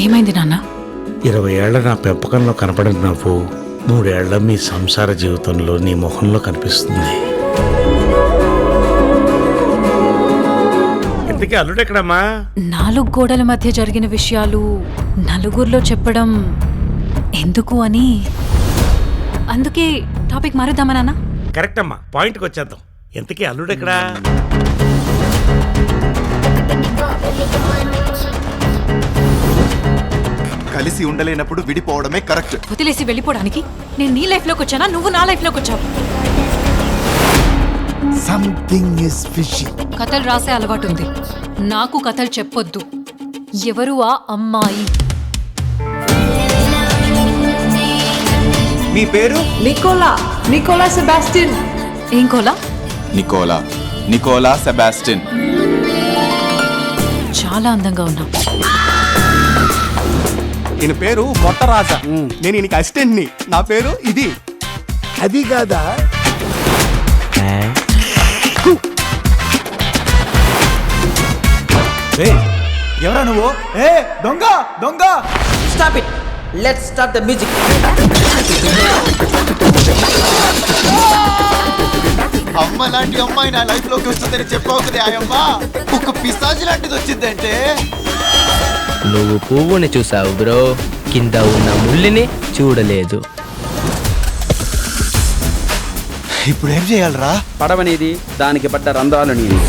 ఏమైంది నాన్న? 20 ఏళ్ల నా పెంపకంలో కనపడిన నవ్వు 3 ఏళ్ల మీ సంసార జీవితంలో నీ ముఖంలో కనిపిస్తుంది. ఇంతకీ అల్లుడెక్కడమ్మా? 4 గోడల మధ్య జరిగిన విషయాలు నలుగురిలో చెప్పడం ఎందుకు అని, అందుకే టాపిక్ మారుద్దామా నాన్న? కరెక్ట్ అమ్మా, పాయింట్కి వచ్చేద్దాం. ఇంతకీ అల్లుడెక్కడా? కలిసి ఉండలేనప్పుడు విడిపోవడమే కరెక్ట్. వదిలేసి వెళ్ళిపోవడానికి నేను నీ లైఫ్ లోకి వచ్చానా, నువ్వు నా లైఫ్ లోకి వచ్చావు? Something is fishy. కథలు రాసే అలవాటు ఉంది, నాకు కథలు చెప్పొద్దు. ఎవరు ఆ అమ్మాయి? మీ పేరు? Nicola Sebastian. ఏం కోలా? Nicola Sebastian. చాలా అందంగా ఉన్నావు. ఈయన పేరు మొట్టరాజా, నేను ఈయనకి అసిస్టెంట్ ని. నా పేరు ఇది. అది కాదా? ఎవరా నువ్వు? ఏ దొంగ దొంగ! Stop it. Let's start the music. అమ్మ లాంటి అమ్మాయి నా లైఫ్ లోకి వస్తుందని చెప్పావు కదా ఆయమ్మ. ఒక పిశాచి లాంటిది వచ్చిందంటే. నువ్వు పువ్వుని చూసావు బ్రో, కింద ఉన్న ముళ్ళిని చూడలేదు. ఇప్పుడు ఏం చేయాలరా? పడవనేది, దానికి పడ్డ రంధ్రాలు నీది.